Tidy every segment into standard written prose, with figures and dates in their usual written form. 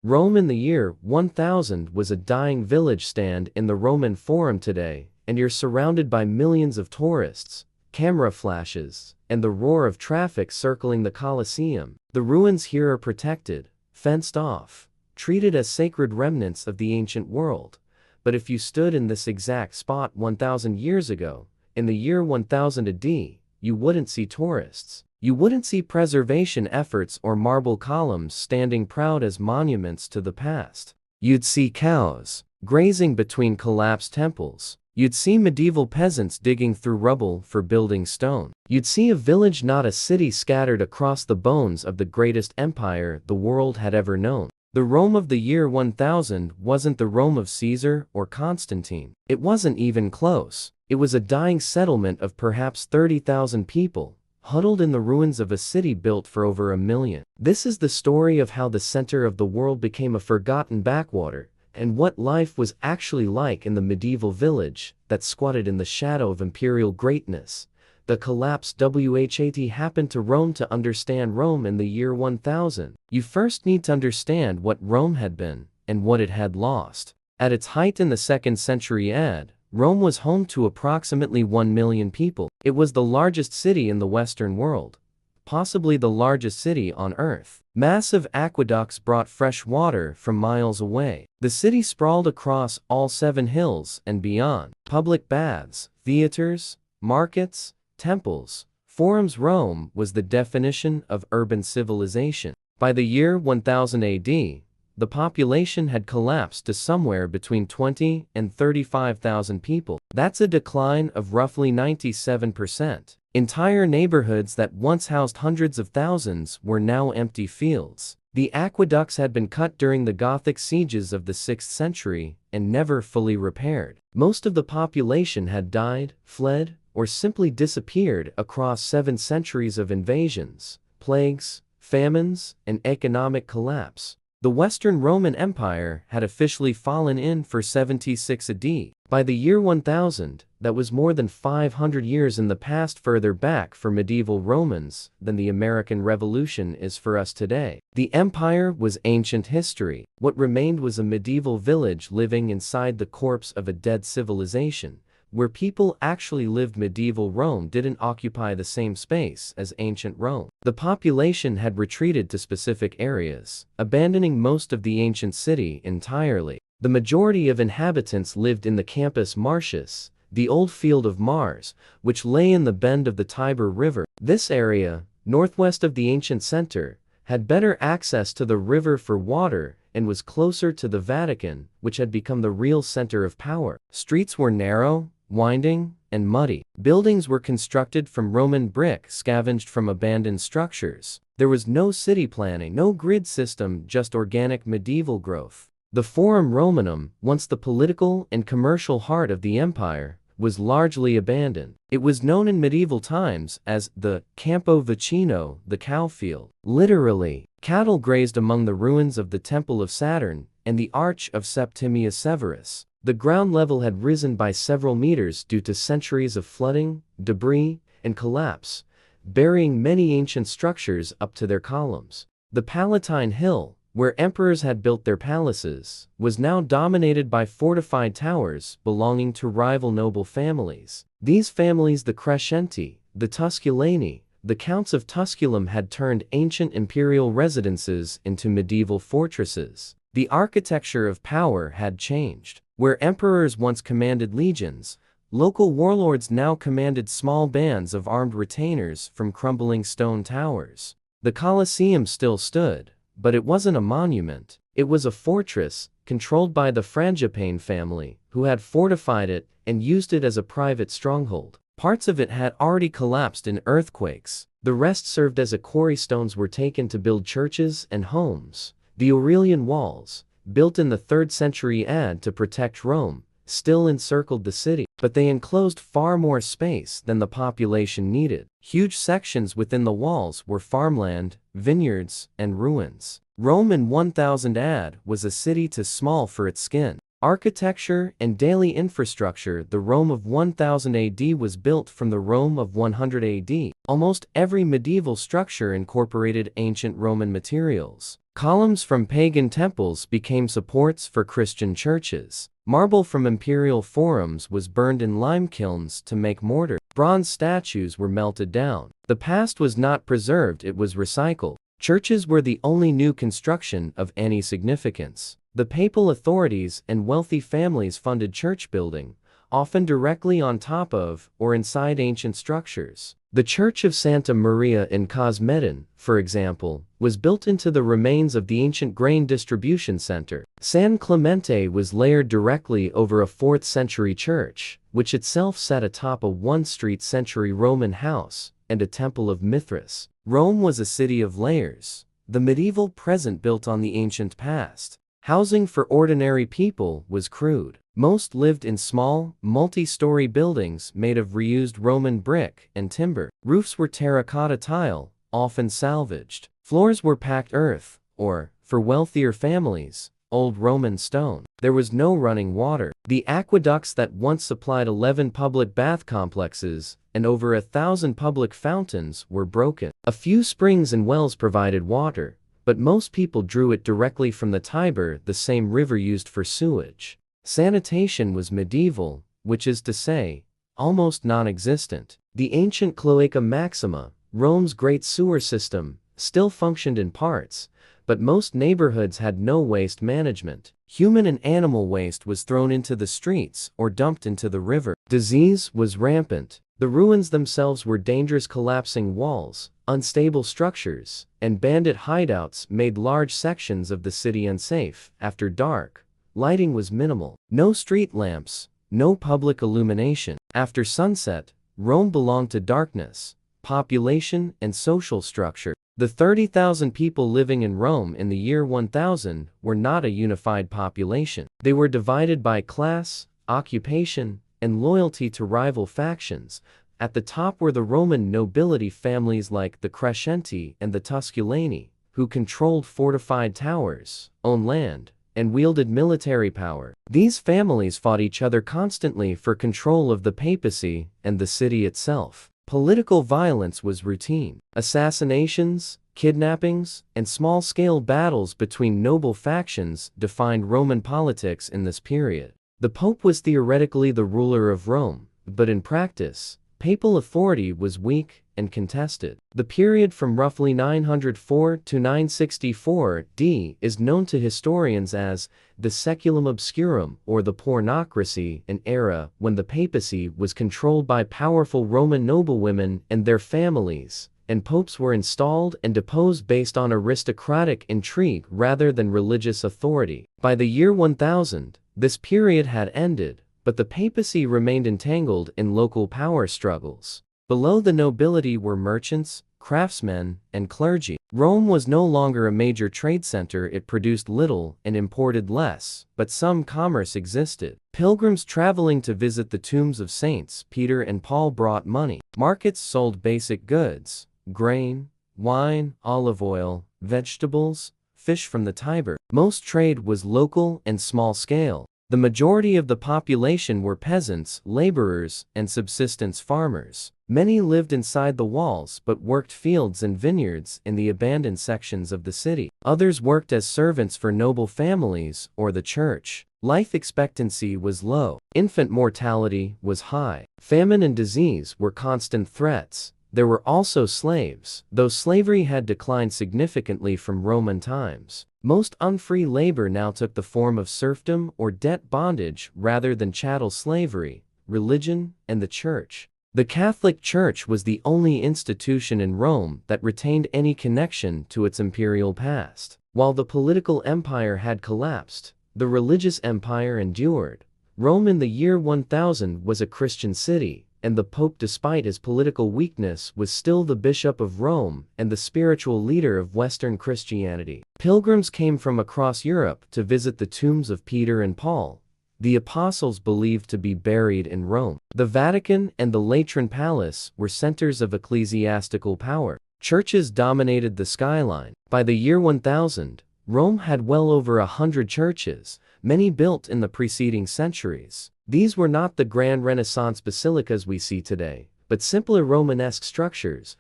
Rome in the year 1000 was a dying village. Stand in the Roman Forum today, and you're surrounded by millions of tourists, camera flashes, and the roar of traffic circling the Colosseum. The ruins here are protected, fenced off, treated as sacred remnants of the ancient world. But if you stood in this exact spot 1000 years ago, in the year 1000 AD, you wouldn't see tourists. You wouldn't see preservation efforts or marble columns standing proud as monuments to the past. You'd see cows grazing between collapsed temples. You'd see medieval peasants digging through rubble for building stone. You'd see a village, not a city, scattered across the bones of the greatest empire the world had ever known. The Rome of the year 1000 wasn't the Rome of Caesar or Constantine. It wasn't even close. It was a dying settlement of perhaps 30,000 people, huddled in the ruins of a city built for over 1 million. This is the story of how the center of the world became a forgotten backwater, and what life was actually like in the medieval village that squatted in the shadow of imperial greatness. The collapse WHAT happened to Rome. To understand Rome in the year 1000, you first need to understand what Rome had been and what it had lost. At its height in the 2nd century AD, Rome was home to approximately 1 million people. It was the largest city in the Western world, possibly the largest city on Earth. Massive aqueducts brought fresh water from miles away. The city sprawled across all 7 hills and beyond. Public baths, theaters, markets, temples, forums. Rome was the definition of urban civilization. By the year 1000 AD, the population had collapsed to somewhere between 20 and 35,000 people. That's a decline of roughly 97%. Entire neighborhoods that once housed hundreds of thousands were now empty fields. The aqueducts had been cut during the Gothic sieges of the 6th century and never fully repaired. Most of the population had died, fled, or simply disappeared across 7 centuries of invasions, plagues, famines, and economic collapse. The Western Roman Empire had officially fallen in 476 AD. By the year 1000, that was more than 500 years in the past, further back for medieval Romans than the American Revolution is for us today. The empire was ancient history. What remained was a medieval village living inside the corpse of a dead civilization, where people actually lived. Medieval Rome didn't occupy the same space as ancient Rome. The population had retreated to specific areas, abandoning most of the ancient city entirely. The majority of inhabitants lived in the Campus Martius, the old field of Mars, which lay in the bend of the Tiber River. This area, northwest of the ancient center, had better access to the river for water and was closer to the Vatican, which had become the real center of power. Streets were narrow, winding, and muddy. Buildings were constructed from Roman brick scavenged from abandoned structures. There was no city planning, no grid system, just organic medieval growth. The Forum Romanum, once the political and commercial heart of the empire, was largely abandoned. It was known in medieval times as the Campo Vicino, the cow field. Literally, cattle grazed among the ruins of the Temple of Saturn and the Arch of Septimius Severus. The ground level had risen by several meters due to centuries of flooding, debris, and collapse, burying many ancient structures up to their columns. The Palatine Hill, where emperors had built their palaces, was now dominated by fortified towers belonging to rival noble families. These families, the Crescenti, the Tusculani, the Counts of Tusculum, had turned ancient imperial residences into medieval fortresses. The architecture of power had changed. Where emperors once commanded legions, local warlords now commanded small bands of armed retainers from crumbling stone towers. The Colosseum still stood, but it wasn't a monument. It was a fortress, controlled by the Frangipane family, who had fortified it and used it as a private stronghold. Parts of it had already collapsed in earthquakes. The rest served as a quarry. Stones were taken to build churches and homes. The Aurelian walls, built in the 3rd century AD to protect Rome, still encircled the city, but they enclosed far more space than the population needed. Huge sections within the walls were farmland, vineyards, and ruins. Rome in 1000 AD was a city too small for its skin. Architecture and daily infrastructure. The Rome of 1000 AD was built from the Rome of 100 AD. Almost every medieval structure incorporated ancient Roman materials. Columns from pagan temples became supports for Christian churches. Marble from imperial forums was burned in lime kilns to make mortar. Bronze statues were melted down. The past was not preserved, it was recycled. Churches were the only new construction of any significance. The papal authorities and wealthy families funded church building, often directly on top of or inside ancient structures. The Church of Santa Maria in Cosmedin, for example, was built into the remains of the ancient grain distribution center. San Clemente was layered directly over a 4th century church, which itself sat atop a 1st century Roman house and a temple of Mithras. Rome was a city of layers, the medieval present built on the ancient past. Housing for ordinary people was crude. Most lived in small, multi-story buildings made of reused Roman brick and timber. Roofs were terracotta tile, often salvaged. Floors were packed earth, or, for wealthier families, old Roman stone. There was no running water. The aqueducts that once supplied 11 public bath complexes and over 1,000 public fountains were broken. A few springs and wells provided water, but most people drew it directly from the Tiber, the same river used for sewage. Sanitation was medieval, which is to say, almost non-existent. The ancient Cloaca Maxima, Rome's great sewer system, still functioned in parts, but most neighborhoods had no waste management. Human and animal waste was thrown into the streets or dumped into the river. Disease was rampant. The ruins themselves were dangerous. Collapsing walls, unstable structures, and bandit hideouts made large sections of the city unsafe. After dark, lighting was minimal. No street lamps, no public illumination. After sunset, Rome belonged to darkness, population, and social structure. The 30,000 people living in Rome in the year 1000 were not a unified population. They were divided by class, occupation, and loyalty to rival factions. At the top were the Roman nobility families like the Crescenti and the Tusculani, who controlled fortified towers, owned land, and wielded military power. These families fought each other constantly for control of the papacy and the city itself. Political violence was routine. Assassinations, kidnappings, and small-scale battles between noble factions defined Roman politics in this period. The Pope was theoretically the ruler of Rome, but in practice, papal authority was weak and contested. The period from roughly 904 to 964 D is known to historians as the Saeculum Obscurum, or the Pornocracy, an era when the papacy was controlled by powerful Roman noblewomen and their families, and popes were installed and deposed based on aristocratic intrigue rather than religious authority. By the year 1000, this period had ended, but the papacy remained entangled in local power struggles. Below the nobility were merchants, craftsmen, and clergy. Rome was no longer a major trade center. It produced little and imported less, but some commerce existed. Pilgrims traveling to visit the tombs of Saints Peter and Paul brought money. Markets sold basic goods, grain, wine, olive oil, vegetables, fish from the Tiber. Most trade was local and small scale. The majority of the population were peasants, laborers, and subsistence farmers. Many lived inside the walls but worked fields and vineyards in the abandoned sections of the city. Others worked as servants for noble families or the church. Life expectancy was low. Infant mortality was high. Famine and disease were constant threats. There were also slaves, though slavery had declined significantly from Roman times. Most unfree labor now took the form of serfdom or debt bondage rather than chattel slavery. Religion and the church. The Catholic Church was the only institution in Rome that retained any connection to its imperial past. While the political empire had collapsed, the religious empire endured. Rome in the year 1000 was a Christian city, and the Pope, despite his political weakness, was still the Bishop of Rome and the spiritual leader of Western Christianity. Pilgrims came from across Europe to visit the tombs of Peter and Paul, the apostles believed to be buried in Rome. The Vatican and the Lateran Palace were centers of ecclesiastical power. Churches dominated the skyline. By the year 1000, Rome had well over 100 churches, many built in the preceding centuries. These were not the grand Renaissance basilicas we see today, but simpler Romanesque structures,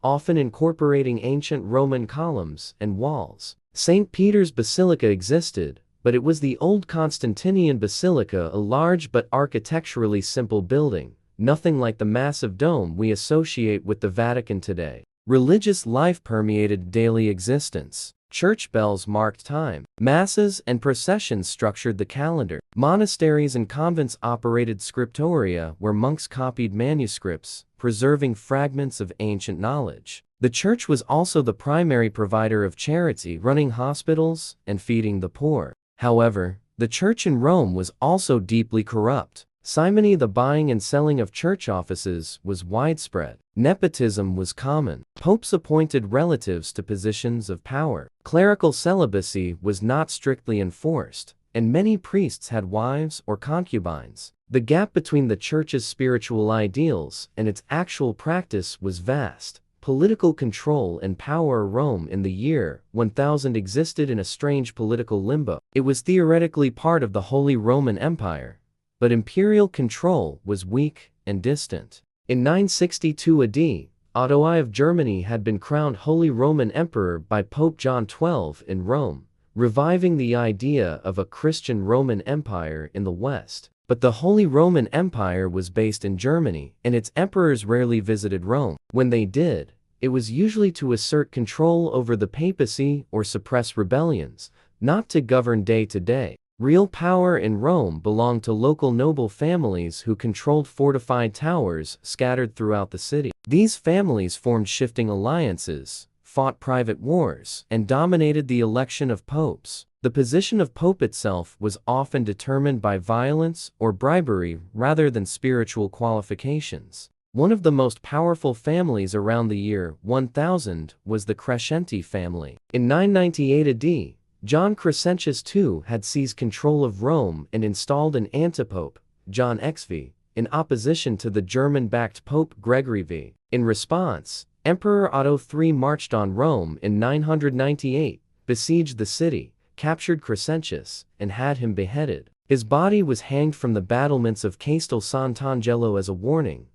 often incorporating ancient Roman columns and walls. St. Peter's Basilica existed, but it was the old Constantinian basilica, a large but architecturally simple building, nothing like the massive dome we associate with the Vatican today. Religious life permeated daily existence. Church bells marked time. Masses and processions structured the calendar. Monasteries and convents operated scriptoria where monks copied manuscripts, preserving fragments of ancient knowledge. The church was also the primary provider of charity, running hospitals and feeding the poor. However, the church in Rome was also deeply corrupt. Simony, the buying and selling of church offices, was widespread. Nepotism was common. Popes appointed relatives to positions of power. Clerical celibacy was not strictly enforced, and many priests had wives or concubines. The gap between the church's spiritual ideals and its actual practice was vast. Political control and power. Rome in the year 1000 existed in a strange political limbo. It was theoretically part of the Holy Roman Empire, but imperial control was weak and distant. In 962 AD, Otto I of Germany had been crowned Holy Roman Emperor by Pope John XII in Rome, reviving the idea of a Christian Roman Empire in the West. But the Holy Roman Empire was based in Germany, and its emperors rarely visited Rome. When they did, it was usually to assert control over the papacy or suppress rebellions, not to govern day to day. Real power in Rome belonged to local noble families who controlled fortified towers scattered throughout the city. These families formed shifting alliances, fought private wars, and dominated the election of popes. The position of pope itself was often determined by violence or bribery rather than spiritual qualifications. One of the most powerful families around the year 1000 was the Crescenti family. In 998 AD, John Crescentius II had seized control of Rome and installed an antipope, John XV, in opposition to the German-backed Pope Gregory V. In response, Emperor Otto III marched on Rome in 998, besieged the city, captured Crescentius, and had him beheaded. His body was hanged from the battlements of Castel Sant'Angelo as a warning.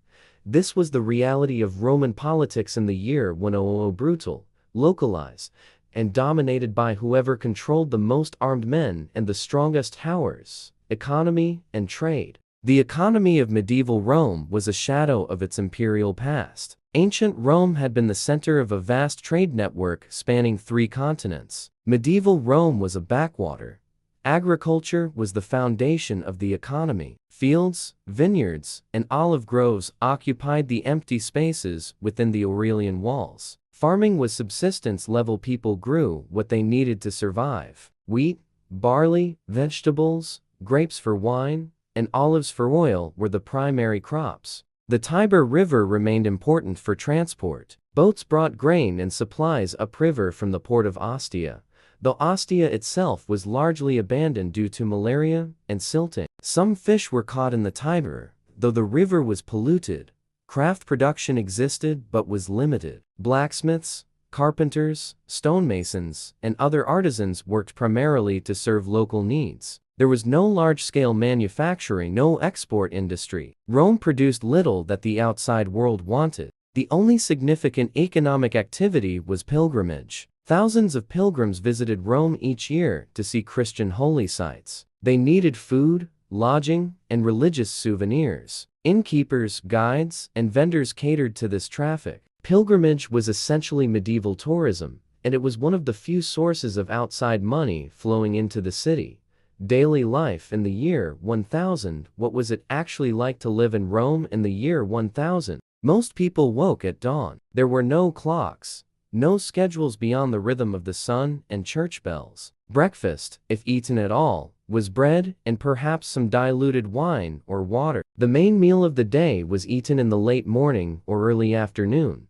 This was the reality of Roman politics in the year 1000, brutal, localized, and dominated by whoever controlled the most armed men and the strongest towers, economy, and trade. The economy of medieval Rome was a shadow of its imperial past. Ancient Rome had been the center of a vast trade network spanning 3 continents. Medieval Rome was a backwater. Agriculture was the foundation of the economy. Fields, vineyards, and olive groves occupied the empty spaces within the Aurelian walls. Farming was subsistence level. People grew what they needed to survive. Wheat, barley, vegetables, grapes for wine, and olives for oil were the primary crops. The Tiber River remained important for transport. Boats brought grain and supplies upriver from the port of Ostia, though Ostia itself was largely abandoned due to malaria and silting. Some fish were caught in the Tiber, though the river was polluted. Craft production existed but was limited. Blacksmiths, carpenters, stonemasons, and other artisans worked primarily to serve local needs. There was no large-scale manufacturing, no export industry. Rome produced little that the outside world wanted. The only significant economic activity was pilgrimage. Thousands of pilgrims visited Rome each year to see Christian holy sites. They needed food, lodging, and religious souvenirs. Innkeepers, guides, and vendors catered to this traffic. Pilgrimage was essentially medieval tourism, and it was one of the few sources of outside money flowing into the city. Daily life in the year 1000. What was it actually like to live in Rome in the year 1000? Most people woke at dawn. There were no clocks, no schedules beyond the rhythm of the sun and church bells. Breakfast, if eaten at all, was bread and perhaps some diluted wine or water. The main meal of the day was eaten in the late morning or early afternoon.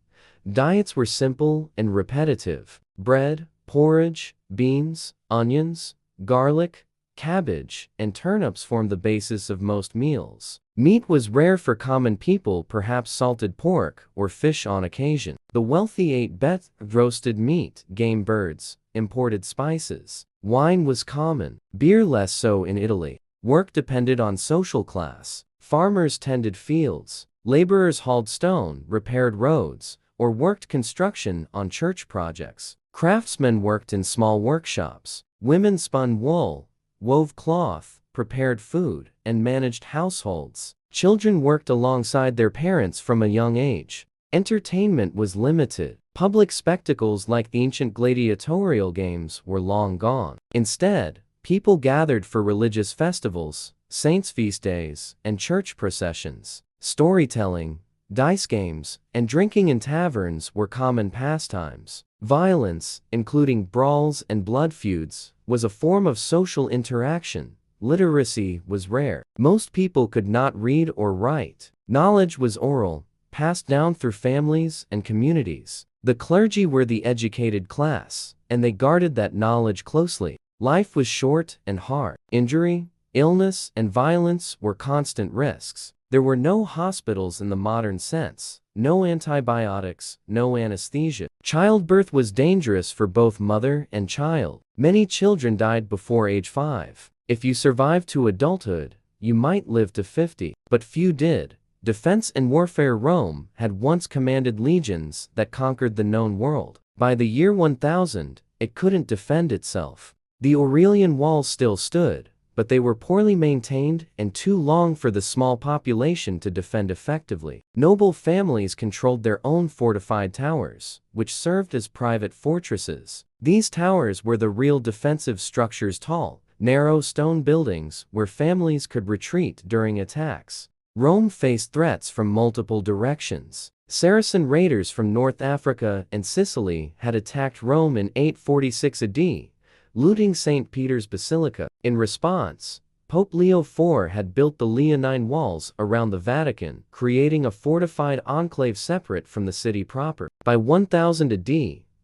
Diets were simple and repetitive. Bread, porridge, beans, onions, garlic, cabbage, and turnips formed the basis of most meals. Meat was rare for common people, perhaps salted pork or fish on occasion. The wealthy ate roasted meat, game birds, imported spices. Wine was common, beer less so in Italy. Work depended on social class. Farmers tended fields, laborers hauled stone, repaired roads, or worked construction on church projects. Craftsmen worked in small workshops. Women spun wool, wove cloth, prepared food, and managed households. Children worked alongside their parents from a young age. Entertainment was limited. Public spectacles like ancient gladiatorial games were long gone. Instead, people gathered for religious festivals, saints' feast days, and church processions. Storytelling, dice games, and drinking in taverns were common pastimes. Violence, including brawls and blood feuds, was a form of social interaction. Literacy was rare. Most people could not read or write. Knowledge was oral, passed down through families and communities. The clergy were the educated class, and they guarded that knowledge closely. Life was short and hard. Injury, illness, and violence were constant risks. There were no hospitals in the modern sense, no antibiotics, no anesthesia. Childbirth was dangerous for both mother and child. Many children died before age 5. If you survived to adulthood, you might live to 50, but few did. Defense and warfare. Rome had once commanded legions that conquered the known world. By the year 1000, it couldn't defend itself. The Aurelian walls still stood, but they were poorly maintained and too long for the small population to defend effectively. Noble families controlled their own fortified towers, which served as private fortresses. These towers were the real defensive structures, tall, narrow stone buildings where families could retreat during attacks. Rome faced threats from multiple directions. Saracen raiders from North Africa and Sicily had attacked Rome in 846 AD, looting St. Peter's Basilica. In response, Pope Leo IV had built the Leonine Walls around the Vatican, creating a fortified enclave separate from the city proper. By 1000 AD,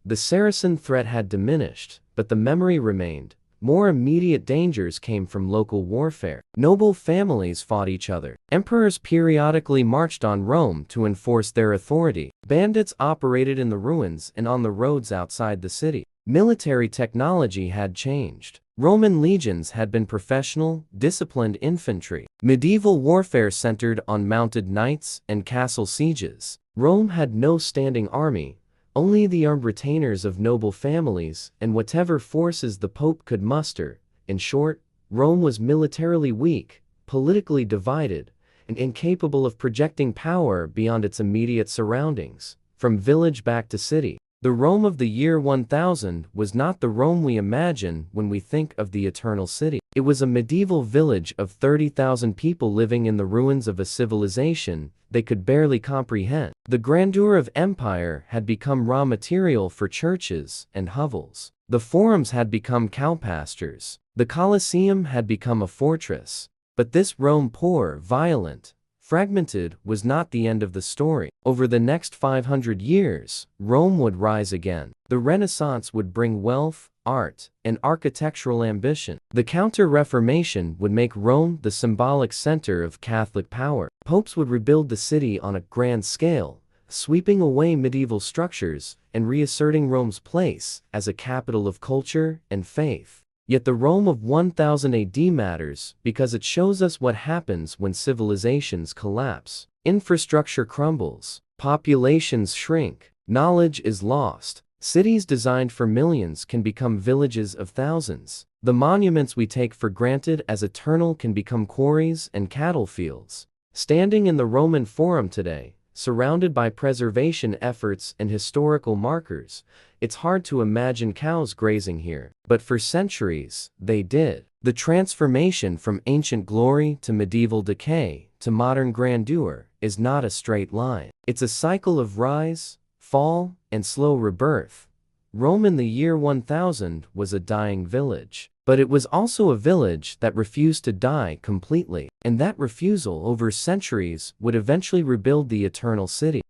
the Saracen threat had diminished, but the memory remained. More immediate dangers came from local warfare. Noble families fought each other. Emperors periodically marched on Rome to enforce their authority. Bandits operated in the ruins and on the roads outside the city. Military technology had changed. Roman legions had been professional, disciplined infantry. Medieval warfare centered on mounted knights and castle sieges. Rome had no standing army, only the armed retainers of noble families and whatever forces the Pope could muster. In short, Rome was militarily weak, politically divided, and incapable of projecting power beyond its immediate surroundings. From village back to city, the Rome of the year 1000 was not the Rome we imagine when we think of the Eternal City. It was a medieval village of 30,000 people living in the ruins of a civilization they could barely comprehend. The grandeur of empire had become raw material for churches and hovels. The forums had become cow pastures. The Colosseum had become a fortress. But this Rome, poor, violent, fragmented, was not the end of the story. Over the next 500 years, Rome would rise again. The Renaissance would bring wealth, art, and architectural ambition. The Counter-Reformation would make Rome the symbolic center of Catholic power. Popes would rebuild the city on a grand scale, sweeping away medieval structures and reasserting Rome's place as a capital of culture and faith. Yet the Rome of 1000 AD matters because it shows us what happens when civilizations collapse. Infrastructure crumbles, populations shrink, knowledge is lost. Cities designed for millions can become villages of thousands. The monuments we take for granted as eternal can become quarries and cattle fields. Standing in the Roman Forum today, surrounded by preservation efforts and historical markers, it's hard to imagine cows grazing here. But for centuries, they did. The transformation from ancient glory to medieval decay to modern grandeur is not a straight line. It's a cycle of rise, fall, and slow rebirth. Rome in the year 1000 was a dying village. But it was also a village that refused to die completely. And that refusal over centuries would eventually rebuild the Eternal City.